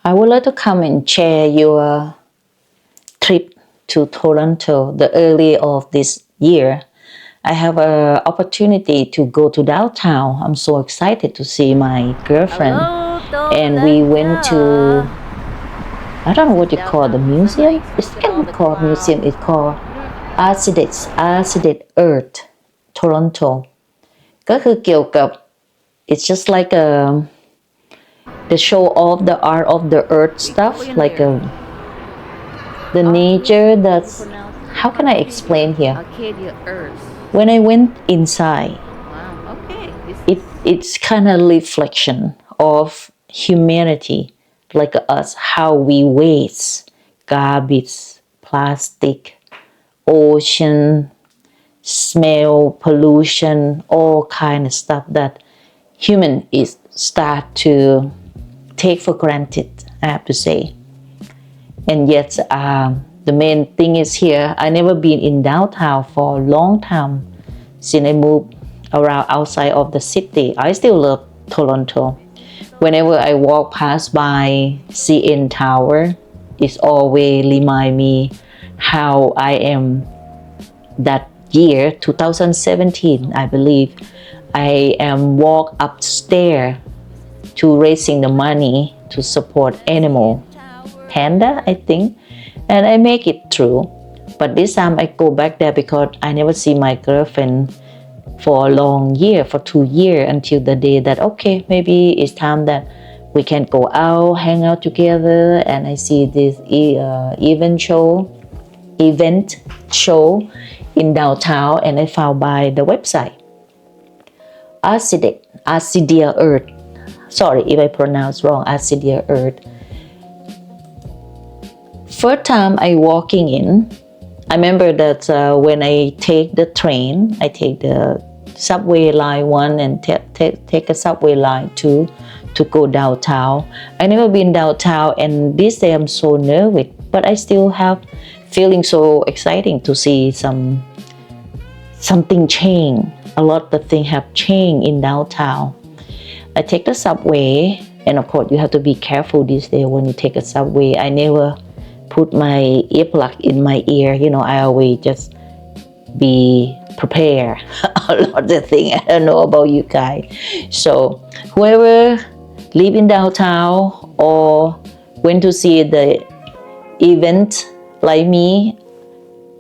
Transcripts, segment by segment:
I would like to come and share your trip to Toronto the early of this year. I have an opportunity to go to downtown. I'm so excited to see my girlfriend. Hello, And we went to, I don't know what you call the museum. It's not called museum, it's called Arcadia Earth Toronto ก็คือเกี่ยวกับ it's just like the show of the art of the earth stuff, like the nature that's, how can I explain here? Arcadia Earth. When I went inside, Wow, okay. it's kind of reflection of humanity, like us, how we waste garbage, plastic, ocean, smell, pollution, all kind of stuff that human is start to take for granted, I have to say. And yet the main thing is here, I never been in downtown for a long time since I moved around outside of the city. I still love Toronto. Whenever I walk past by CN Tower, it's always remind me how I am that year 2017, I believe. I am walk upstairs to raising the money to support animal panda, I think, and I make it through. But this time I go back there because I never see my girlfriend for a long year, for 2 years, until the day that okay, maybe it's time that we can go out, hang out together. And I see this event show in downtown, and I found by the website Arcadia Earth. Sorry if I pronounce wrong. Arcadia Earth. First time I walking in, I remember that when I take the train, I take the subway line 1 and take a subway line 2 to go downtown. I never been downtown, and this day I'm so nervous, but I still have feeling so exciting to see something change. A lot of things have changed in downtown. I take the subway, and of course you have to be careful this day when you take a subway. I never put my earplug in my ear. I always just be prepared. A lot of things I don't know about you guys. So whoever live in downtown or went to see the event like me,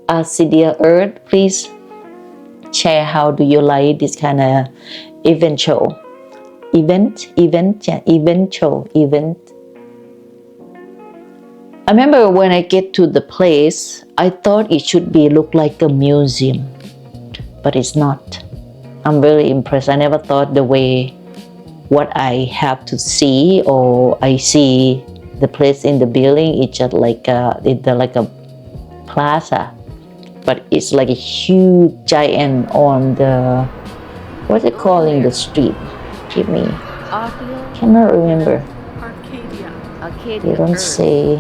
Arcadia Earth, please share how do you like this kind of event show. Event. I remember when I get to the place, I thought it should be look like a museum, but it's not. I'm very impressed. I never thought the way what I have to see, or I see the place in the building, it's just like a plaza, but it's like a huge giant on the, what's it calling the street? Give me. Cannot remember. Arcadia They don't Earth. say.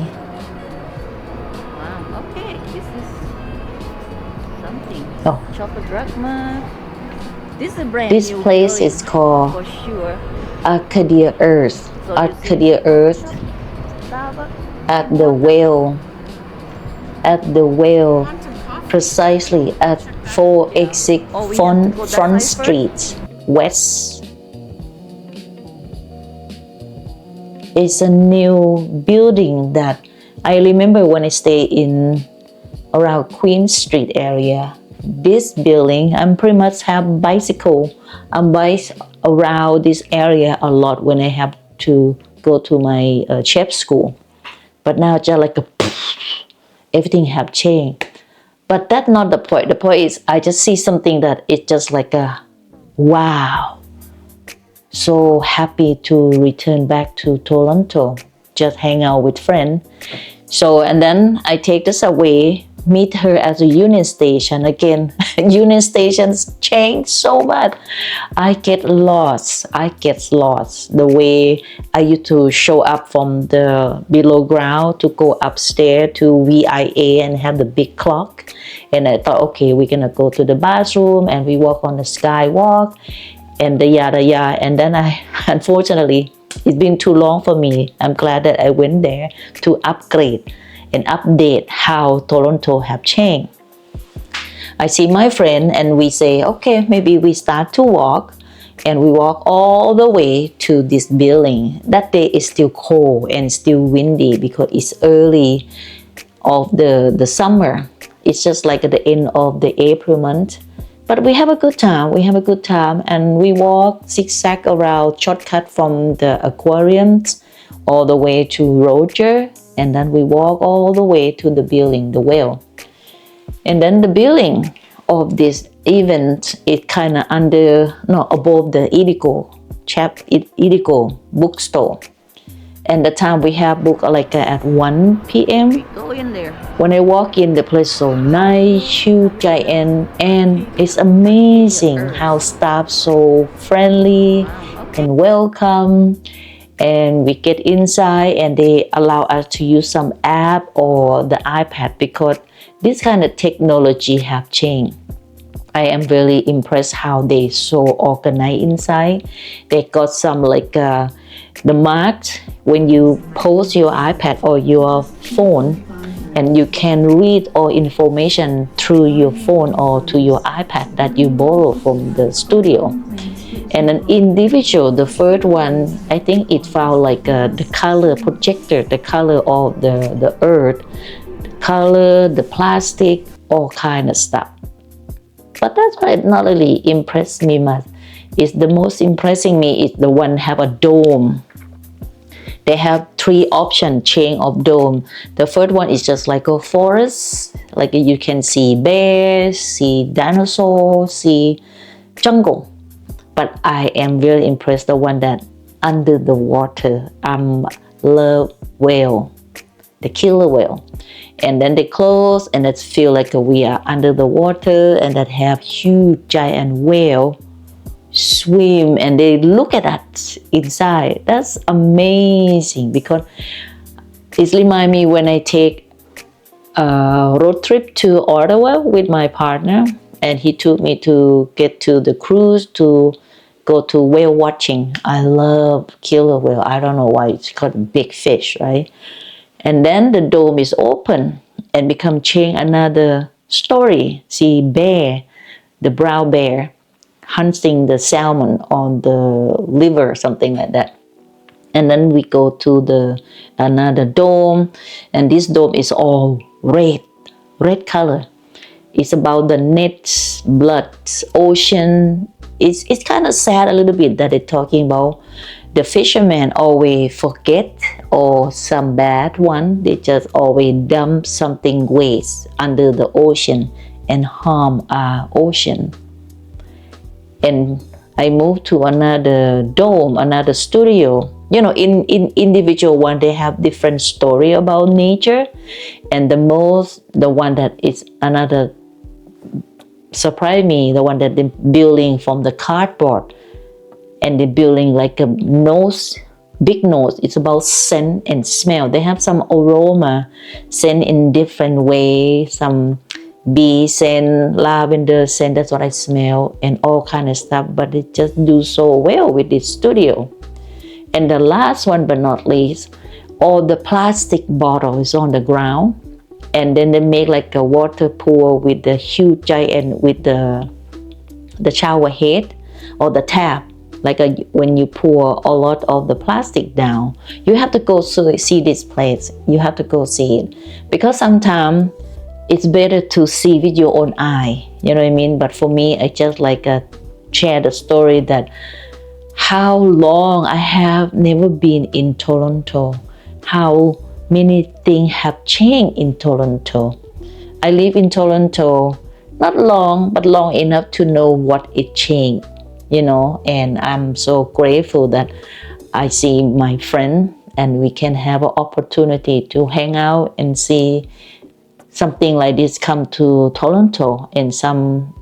Wow, okay. This is something. Oh. Chocolate drachma. This is a brand This new place building, is called for sure. Arcadia Earth. So Arcadia Earth Starbucks. at the well, precisely at 4 exit front street west. It's a new building that I remember when I stay in around Queen Street area. This building, I'm pretty much have bicycle. I'm bike around this area a lot when I have to go to my chef school. But now just like everything have changed. But that's not the point. The point is I just see something that it's just like a wow. So happy to return back to Toronto, just hang out with friends. So, and then I take the subway, meet her at the Union Station. Again, Union Stations change so much. I get lost. The way I used to show up from the below ground to go upstairs to VIA and have the big clock. And I thought, okay, we're gonna go to the bathroom and we walk on the skywalk and the yada yada. And then I, unfortunately, It's been too long for me. I'm glad that I went there to upgrade and update how Toronto have changed. I see my friend and we say, okay, maybe we start to walk, and we walk all the way to this building. That day is still cold and still windy because it's early of the summer. It's just like at the end of the April month. But we have a good time. We have a good time, and we walk zigzag around, shortcut from the aquariums all the way to Roger, and then we walk all the way to the building, the well. And then the building of this event is kind of above the Edico bookstore. And the time we have book like at 1 p.m. Go in there. When I walk in, the place so nice, huge, giant, and it's amazing how staff so friendly and welcome. And we get inside and they allow us to use some app or the iPad because this kind of technology have changed. I am really impressed how they so organized inside. They got some like the marks when you post your iPad or your phone, and you can read all information through your phone or to your iPad that you borrow from the studio. And an individual, the first one, I think it found like the color projector, the color of the earth, the color, the plastic, all kind of stuff. But that's why it not really impressed me much. It's the most impressing me is the one have a dome. They have 3 options chain of dome. The first one is just like a forest, like you can see bears, see dinosaurs, see jungle. But I am really impressed the one that under the water. Love whale, the killer whale. And then they close and it feel like we are under the water, and that have huge giant whale swim and they look at us inside. That's amazing because it reminds me when I take a road trip to Ottawa with my partner, and he took me to get to the cruise to go to whale watching. I love killer whale. I don't know why it's called a big fish, right? And then the dome is open and become change another story. See bear, the brown bear, hunting the salmon on the river, something like that. And then we go to another dome, and this dome is all red color. It's about the nets, blood, ocean. It's kind of sad a little bit that they're talking about the fishermen always forget, or some bad one, they just always dump something waste under the ocean and harm our ocean. And I moved to another dome, another studio. You know, in individual one, they have different story about nature. And the one that is another surprised me, the one that they're building from the cardboard. And they're building like a nose, big nose. It's about scent and smell. They have some aroma, scent in different ways. Some bee scent, lavender scent, that's what I smell, and all kind of stuff. But they just do so well with this studio. And the last one but not least, all the plastic bottles on the ground. And then they make like a water pool with the huge giant, with the shower head or the tap. Like when you pour a lot of the plastic down, you have to go see this place. You have to go see it. Because sometimes it's better to see with your own eye. You know what I mean? But for me, I just like share the story that how long I have never been in Toronto. How many things have changed in Toronto. I live in Toronto, not long, but long enough to know what it changed. You know, and I'm so grateful that I see my friend and we can have an opportunity to hang out and see something like this come to Toronto, and some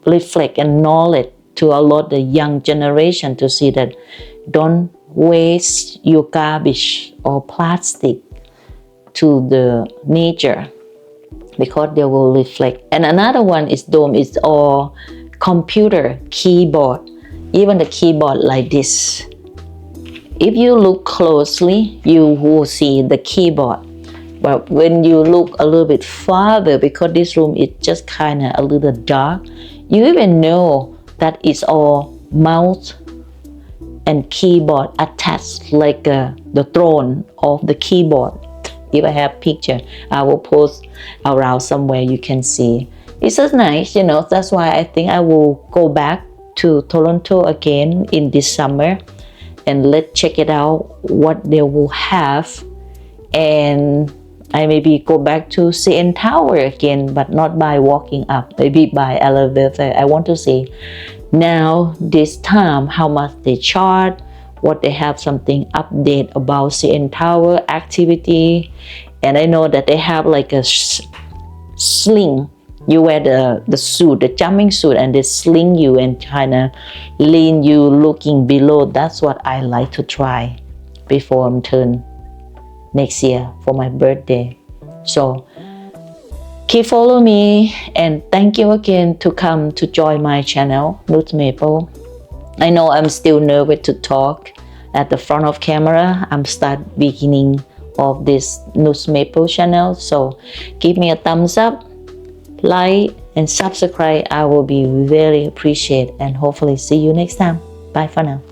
reflect and knowledge to a lot of the young generation to see that don't waste your garbage or plastic to the nature, because they will reflect. And another one is dome is all computer keyboard. Even the keyboard like this, if you look closely, you will see the keyboard. But when you look a little bit farther, because this room is just kind of a little dark, you even know that it's all mouse and keyboard attached, like the throne of the keyboard. If I have picture, I will post around somewhere you can see. It's just nice, you know. That's why I think I will go back to Toronto again in this summer, and let's check it out what they will have. And I maybe go back to CN Tower again, but not by walking up, maybe by elevator. I want to see now this time how much they charge, what they have something update about CN Tower activity. And I know that they have like a sling. You wear the suit, the jumping suit, and they sling you and kind of lean you looking below. That's what I like to try before I'm turned next year for my birthday. So keep follow me, and thank you again to come to join my channel, NuchMaple. I know I'm still nervous to talk at the front of camera. I'm start beginning of this NuchMaple channel, so give me a thumbs up, like, and subscribe. I will be very appreciated, and hopefully see you next time. Bye for now.